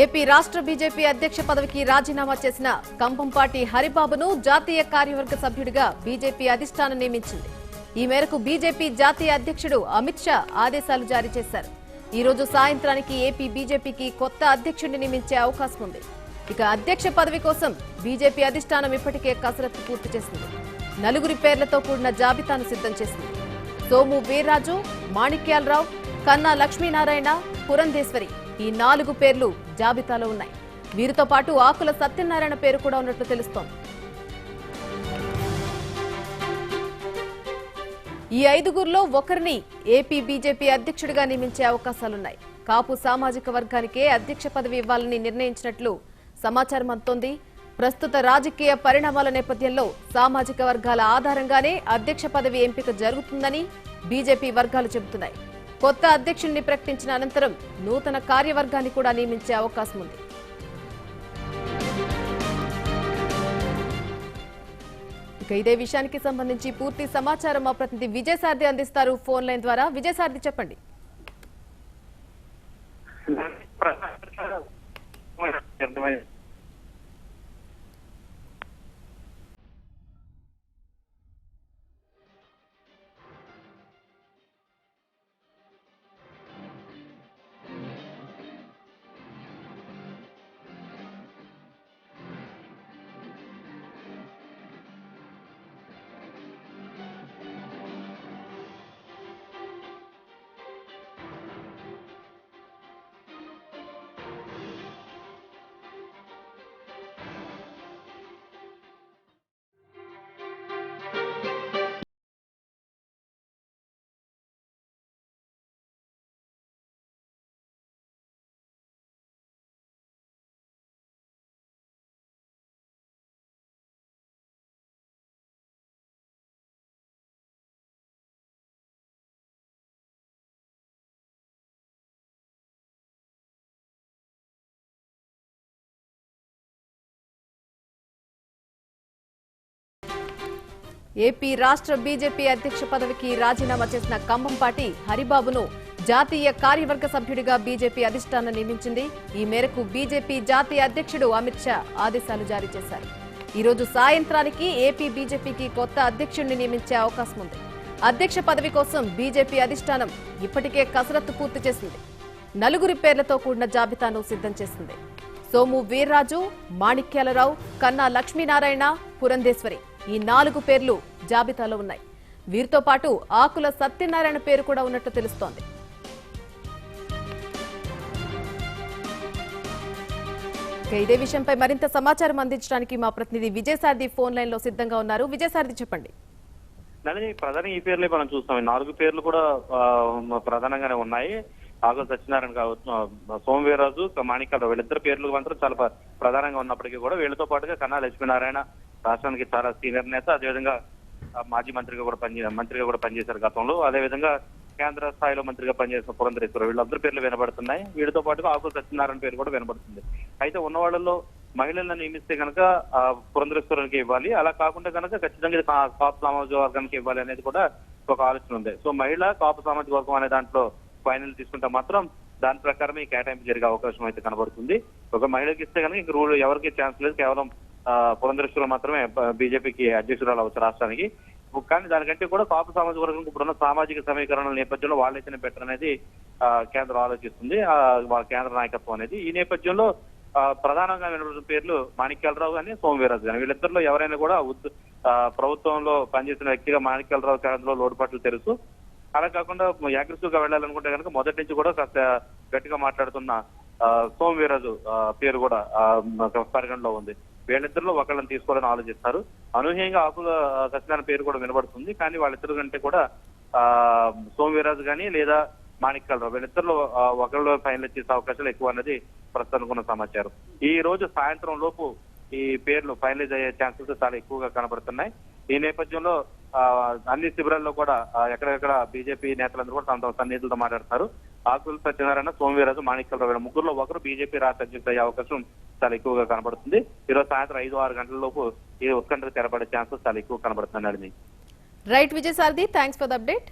AP రాష్ట్ర BJP అధ్యక్ష పదవికి రాజీనామా చేసిన కంభంపాటి హరిబాబును జాతీయ కార్యవర్గ సభ్యుడిగా బీజేపీ అధిష్టానం నియమించింది. ఈ మేరకు బీజేపీ జాతీయ అధ్యక్షుడు అమిత్ షా ఆదేశాలు జారీ చేశారు. ఈ రోజు సాయంత్రానికి ఏపీ బీజేపీకి కొత్త అధ్యక్షుడిని నియమించే అవకాశం ఉంది. ఇక అధ్యక్ష పదవి కోసం బీజేపీ అధిష్టానం ఇప్పటికే కసరత్తు పూర్తి చేసింది. 4 పేర్లతో కూడిన జాబితాను సిద్ధం చేసింది. సోము వీర్రాజు, మాణిక్యాలరావు, కన్నా లక్ష్మీనారాయణ, పురంధేశ్వరి ఈ 4 పేర్లు జాబితాలో ఉన్నాయి. వీరితో పాటు ఆకుల సత్యనారాయణ పేరు కూడా ఉన్నట్లు తెలుస్తోంది. ఈ 5గురిలో ఒకరిని ఏపీ బీజేపీ అధ్యక్షుడిగా నియమించే అవకాశాలున్నాయి. కాపు సామాజిక వర్గానికే అధ్యక్ష పదవి ఇవ్వాలని నిర్ణయించినట్లు సమాచారం అందుతోంది. ప్రస్తుత రాజకీయ పరిణామాల నేపథ్యంలో సామాజిక వర్గాల ఆధారంగానే అధ్యక్ష పదవి ఎంపిక జరుగుతుందని బీజేపీ వర్గాలు చెబుతున్నాయి. కొత్త అధ్యక్షుడిని ప్రకటించిన అనంతరం నూతన కార్యవర్గాన్ని కూడా నియమించే అవకాశం ఉంది. ఇక ఇదే విషయానికి సంబంధించి పూర్తి సమాచారం మా ప్రతినిధి విజయసారథి అందిస్తారు ఫోన్ లైన్ ద్వారా. విజయసారథి, చెప్పండి. ఏపీ రాష్ట్ర బీజేపీ అధ్యక్ష పదవికి రాజీనామా చేసిన కంభంపాటి హరిబాబును జాతీయ కార్యవర్గ సభ్యుడిగా బీజేపీ అధిష్టానం నియమించింది. ఈ మేరకు బీజేపీ జాతీయ అధ్యక్షుడు అమిత్ షా ఆదేశాలు జారీ చేశారు. ఈ రోజు సాయంత్రానికి ఏపీ బీజేపీకి కొత్త అధ్యక్షుడిని నియమించే అవకాశం ఉంది. అధ్యక్ష పదవి కోసం బీజేపీ అధిష్టానం ఇప్పటికే కసరత్తు పూర్తి చేసింది. 4 పేర్లతో కూడిన జాబితాను సిద్ధం చేసింది. సోము వీర్రాజు, మాణిక్యాలరావు, కన్నా లక్ష్మీనారాయణ, పురంధేశ్వరి ఈ 4 పేర్లు జాబితాలో ఉన్నాయి. వీరితో పాటు ఆకుల సత్యనారాయణ పేరు కూడా ఉన్నట్లు తెలుస్తోంది. ఇదే విషయంపై మరింత సమాచారం అందించడానికి మా ప్రతినిధి విజయసారథి ఫోన్ లైన్ లో సిద్ధంగా ఉన్నారు. విజయసారథి, చెప్పండి. ప్రధాన ఈ పేర్లే మనం చూస్తాం. 4 పేర్లు కూడా ప్రధానంగానే ఉన్నాయి. ఆకుల సత్యనారాయణ కావచ్చు, సోమవీర్రాజు, మాణిక్యాలరావు వీళ్ళిద్దరు పేర్లు మాత్రం చాలా ప్రధానంగా ఉన్నప్పటికీ కూడా వీళ్ళతో పాటుగా కన్నా లక్ష్మీనారాయణ రాష్ట్రానికి చాలా సీనియర్ నేత, అదేవిధంగా మాజీ మంత్రిగా కూడా పనిచేశారు గతంలో. అదేవిధంగా కేంద్ర స్థాయిలో మంత్రిగా పనిచేసిన పురంధరేశ్వర వీళ్ళందరి పేర్లు వినబడుతున్నాయి. వీటితో పాటుగా ఆకుల సత్యనారాయణ పేరు కూడా వినబడుతుంది. అయితే ఉన్న వాళ్ళల్లో మహిళలను నియమిస్తే కనుక పురంధరేశ్వరునికి ఇవ్వాలి, అలా కాకుండా కనుక ఖచ్చితంగా కాపు సామాజిక వర్గానికి ఇవ్వాలి అనేది కూడా ఒక ఆలోచన ఉంది. సో మహిళ కాపు సామాజిక వర్గం అనే దాంట్లో ఫైనల్ తీసుకుంటే మాత్రం దాని ప్రకారం ఈ కేటాయింపు జరిగే అవకాశం అయితే కనబడుతుంది. ఒక మహిళకి ఇస్తే కనుక ఇంక రూల్ ఎవరికి ఛాన్స్ లేదు, కేవలం పురంధరేశ్వరం మాత్రమే బీజేపీకి అధ్యక్షురాలు అవ్వచ్చు రాష్ట్రానికి. కానీ దానికంటే కూడా కాపు సామాజిక వర్గం ఇప్పుడున్న సామాజిక సమీకరణల నేపథ్యంలో వాళ్ళైతేనే బెటర్ అనేది కేంద్రం ఆలోచిస్తుంది, కేంద్ర నాయకత్వం అనేది. ఈ నేపథ్యంలో ప్రధానంగా వినబడుతున్న పేర్లు మాణిక్యాలరావు కానీ సోమవీర్రాజు కానీ వీళ్ళిద్దరిలో ఎవరైనా కూడా ప్రభుత్వంలో పనిచేసిన వ్యక్తిగా మాణిక్యాలరావు కేంద్రంలో లోటుపాట్లు తెలుసు. అలా కాకుండా అగ్రెసివ్ గా వెళ్ళాలనుకుంటే కనుక మొదటి నుంచి కూడా కాస్త గట్టిగా మాట్లాడుతున్న సోమవీర్రాజు పేరు కూడా పరిగణలో ఉంది. వీళ్ళిద్దరిలో ఒకళ్ళని తీసుకోవాలని ఆలోచిస్తారు. అనూహ్యంగా ఆకుల సత్యనారాయణ పేరు కూడా వినబడుతుంది. కానీ వాళ్ళిద్దరు కంటే కూడా సోమవీర్రాజు కానీ లేదా మాణిక్యాలరావు వీళ్ళిద్దరిలో ఒకళ్ళు ఫైనల్ చేసే అవకాశాలు ఎక్కువ అన్నది ప్రస్తుతానికి ఉన్న సమాచారం. ఈ రోజు సాయంత్రం లోపు ఈ పేర్లు ఫైనలైజ్ అయ్యే ఛాన్సెస్ చాలా ఎక్కువగా కనబడుతున్నాయి. ఈ నేపథ్యంలో అన్ని శిబిరాల్లో కూడా ఎక్కడెక్కడ బీజేపీ నేతలందరూ కూడా తమ సన్నిహితులతో మాట్లాడతారు. ఆకుల సత్యనారాయణ, సోమవీర్రాజు, మాణిక్యాలరావు ముగ్గురులో ఒకరు బీజేపీ రాష్ట్ర అధ్యక్షుడు అయ్యే అవకాశం చాలా ఎక్కువగా కనబడుతుంది. ఈరోజు సాయంత్రం 5-6 గంటల లోపు ఈ ఉత్కంఠకు తెరపడే ఛాన్సెస్ చాలా ఎక్కువ కనబడుతున్నాయి. Right Vijayasarathi, thanks for the update.